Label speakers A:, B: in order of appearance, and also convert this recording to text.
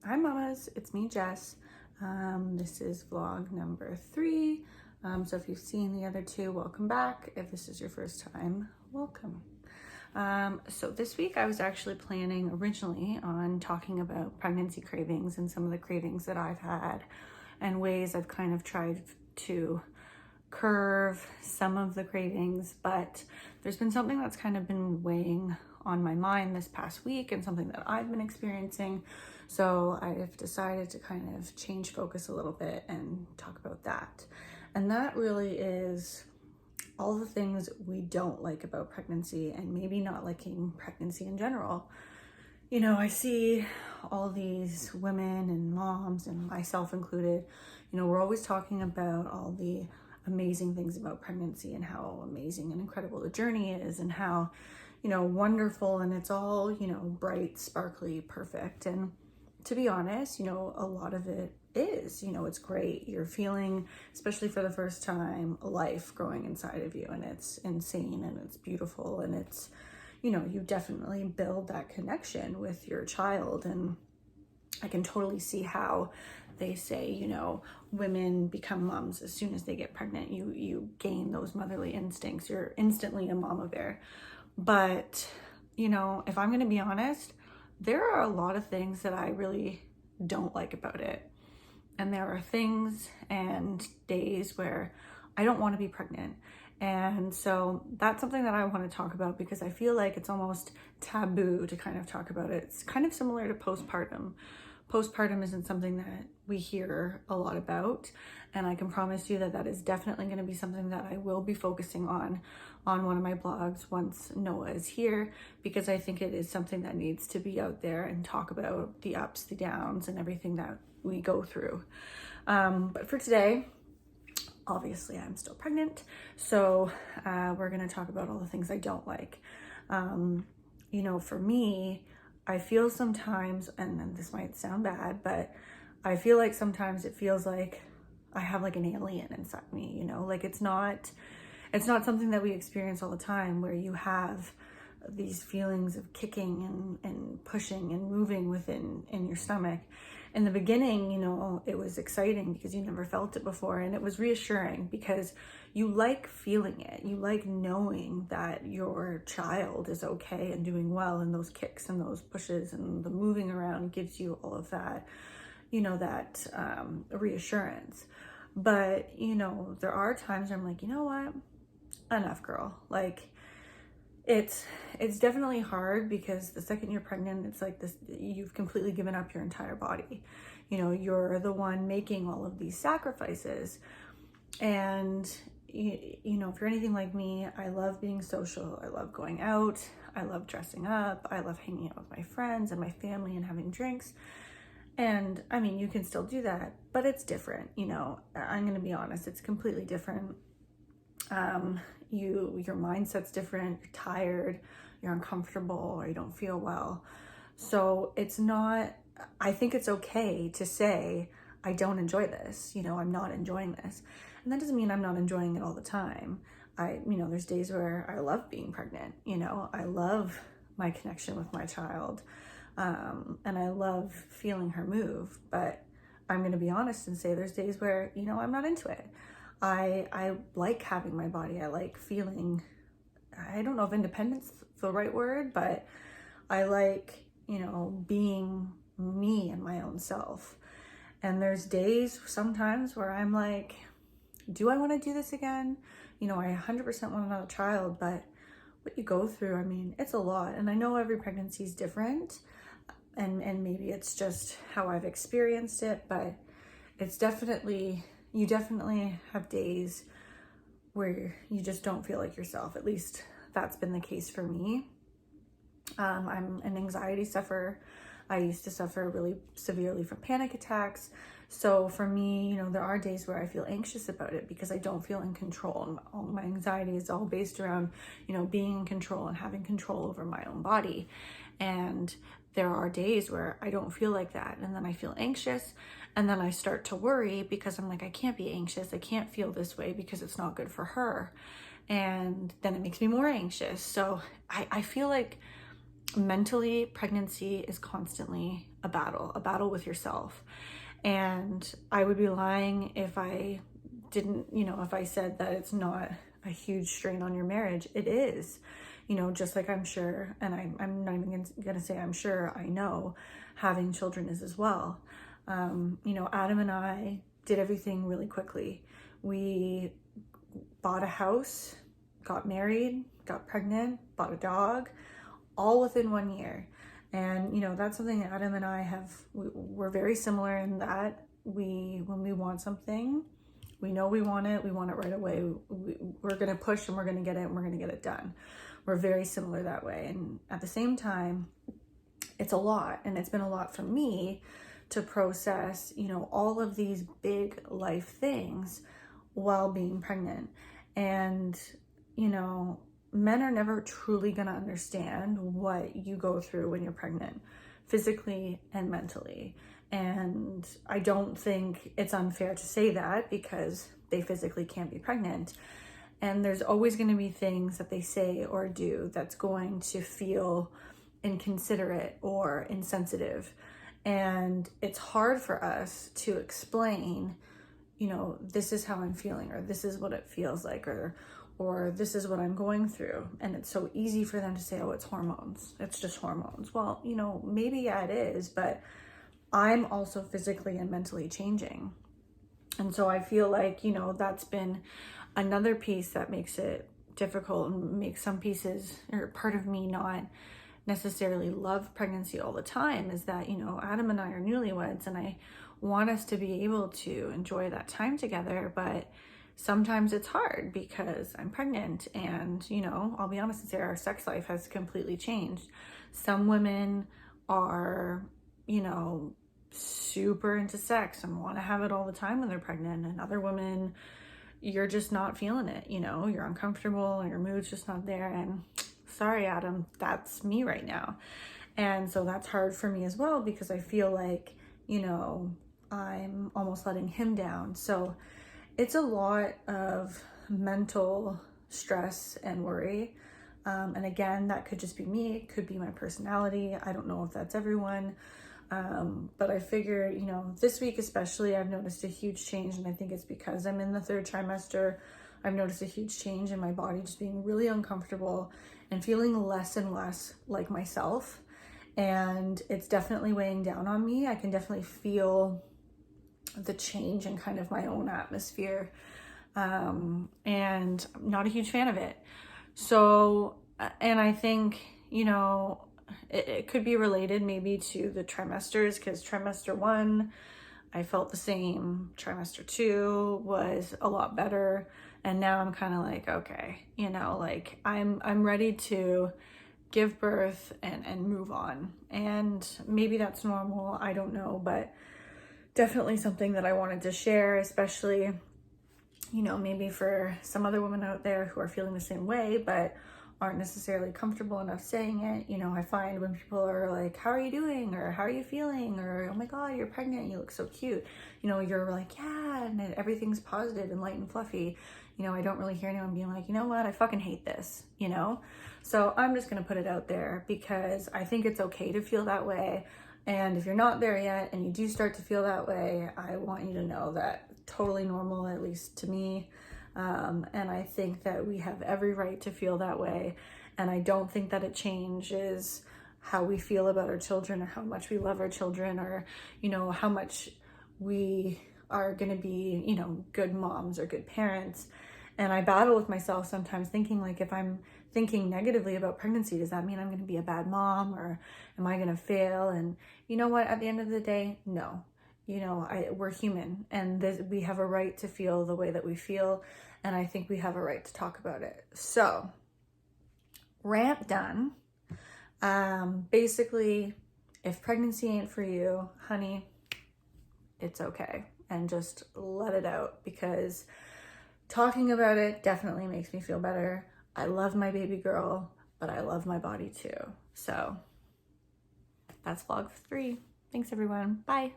A: Hi mamas, it's me Jess. This is vlog number 3. So if you've seen the other 2, welcome back. If this is your first time, welcome. So this week I was actually planning originally on talking about pregnancy cravings and some of the cravings that I've had and ways I've kind of tried to curve some of the cravings, but there's been something that's kind of been weighing on my mind this past week and something that I've been experiencing. So I've decided to kind of change focus a little bit and talk about that. And that really is all the things we don't like about pregnancy and maybe not liking pregnancy in general. You know, I see all these women and moms, and myself included, you know, we're always talking about all the amazing things about pregnancy and how amazing and incredible the journey is and how, you know, wonderful, and it's all, you know, bright, sparkly, perfect. And to be honest, you know, a lot of it is, you know, it's great. You're feeling, especially for the first time, life growing inside of you, and it's insane and it's beautiful, and it's, you know, you definitely build that connection with your child. And I can totally see how they say, you know, women become moms as soon as they get pregnant. You gain those motherly instincts. You're instantly a mama bear. But, you know, if I'm going to be honest, there are a lot of things that I really don't like about it. And there are things and days where I don't want to be pregnant. And so that's something that I want to talk about because I feel like it's almost taboo to kind of talk about it. It's kind of similar to postpartum. Postpartum isn't something that we hear a lot about, and I can promise you that that is definitely going to be something that I will be focusing on one of my blogs once Noah is here, because I think it is something that needs to be out there and talk about the ups, the downs, and everything that we go through. But for today, obviously I'm still pregnant, so we're going to talk about all the things I don't like. You know, for me, I feel sometimes, and this might sound bad, but I feel like sometimes it feels like I have like an alien inside me, you know, like it's not something that we experience all the time, where you have these feelings of kicking and pushing and moving within in your stomach. In the beginning, you know, it was exciting because you never felt it before, and it was reassuring because you like feeling it. You like knowing that your child is okay and doing well, and those kicks and those pushes and the moving around gives you all of that, you know, that reassurance. But, you know, there are times where I'm like, you know what, enough, girl. Like, it's definitely hard because the second you're pregnant, it's like this, you've completely given up your entire body. You know, you're the one making all of these sacrifices. And, you know, if you're anything like me, I love being social. I love going out. I love dressing up. I love hanging out with my friends and my family and having drinks. And I mean, you can still do that, but it's different. You know, I'm going to be honest, it's completely different. Your mindset's different, you're tired, you're uncomfortable, or you don't feel well. So it's not, I think it's okay to say, I don't enjoy this, you know, I'm not enjoying this. And that doesn't mean I'm not enjoying it all the time. You know, there's days where I love being pregnant, you know, I love my connection with my child. And I love feeling her move, but I'm going to be honest and say there's days where, you know, I'm not into it. I like having my body. I like feeling, I don't know if independence is the right word, but I like, you know, being me and my own self. And there's days sometimes where I'm like, do I want to do this again? You know, I 100% want another child, but what you go through, I mean, it's a lot. And I know every pregnancy is different, and maybe it's just how I've experienced it, but it's definitely, you definitely have days where you just don't feel like yourself. At least that's been the case for me. I'm an anxiety sufferer. I used to suffer really severely from panic attacks. So for me, you know, there are days where I feel anxious about it because I don't feel in control. And all my anxiety is all based around, you know, being in control and having control over my own body. And there are days where I don't feel like that. And then I feel anxious. And then I start to worry because I'm like, I can't be anxious. I can't feel this way because it's not good for her. And then it makes me more anxious. So I feel like mentally, pregnancy is constantly a battle with yourself. And I would be lying if I didn't, if I said that it's not a huge strain on your marriage. It is, just like I'm sure, and I'm not even gonna say I'm sure, I know having children is as well. Adam and I did everything really quickly. We bought a house, got married, got pregnant, bought a dog, all within 1 year. And, that's something that Adam and I we're very similar in that when we want something, we know we want it right away. We're going to push and we're going to get it and we're going to get it done. We're very similar that way. And at the same time, it's a lot. And it's been a lot for me to process, all of these big life things while being pregnant. And, men are never truly going to understand what you go through when you're pregnant, physically and mentally. And I don't think it's unfair to say that because they physically can't be pregnant. And there's always going to be things that they say or do that's going to feel inconsiderate or insensitive. And it's hard for us to explain, this is how I'm feeling, or this is what it feels like, or this is what I'm going through. And it's so easy for them to say, oh, it's hormones. It's just hormones. Well, maybe, yeah, it is, but I'm also physically and mentally changing. And so I feel like, that's been another piece that makes it difficult and makes some pieces or part of me not necessarily love pregnancy all the time, is that, Adam and I are newlyweds and I want us to be able to enjoy that time together, but sometimes it's hard because I'm pregnant and, I'll be honest and say our sex life has completely changed. Some women are, super into sex and want to have it all the time when they're pregnant, and other women, you're just not feeling it, you're uncomfortable and your mood's just not there. And sorry, Adam, that's me right now. And so that's hard for me as well because I feel like, I'm almost letting him down. So it's a lot of mental stress and worry. And again, that could just be me. It could be my personality. I don't know if that's everyone. But I figure, this week especially, I've noticed a huge change. And I think it's because I'm in the 3rd trimester. I've noticed a huge change in my body, just being really uncomfortable and feeling less and less like myself. And it's definitely weighing down on me. I can definitely feel the change in kind of my own atmosphere. And I'm not a huge fan of it. So, and I think, it could be related maybe to the trimesters, because trimester 1, I felt the same. Trimester 2 was a lot better. And now I'm kind of like, okay, I'm ready to give birth and move on. And maybe that's normal. I don't know, but definitely something that I wanted to share, especially, maybe for some other women out there who are feeling the same way, but aren't necessarily comfortable enough saying it. I find when people are like, how are you doing? Or how are you feeling? Or, oh my God, you're pregnant. You look so cute. You're like, yeah, and everything's positive and light and fluffy. I don't really hear anyone being like, you know what? I fucking hate this, So I'm just going to put it out there because I think it's okay to feel that way. And if you're not there yet and you do start to feel that way, I want you to know that totally normal, at least to me. And I think that we have every right to feel that way. And I don't think that it changes how we feel about our children or how much we love our children or, how much we are going to be, good moms or good parents. And I battle with myself sometimes thinking like, if I'm thinking negatively about pregnancy, does that mean I'm going to be a bad mom or am I going to fail? And you know what, at the end of the day, no, we're human and we have a right to feel the way that we feel. And I think we have a right to talk about it. So rant done. Basically, if pregnancy ain't for you, honey, it's okay. And just let it out because talking about it definitely makes me feel better. I love my baby girl, but I love my body too. So that's vlog 3. Thanks everyone. Bye.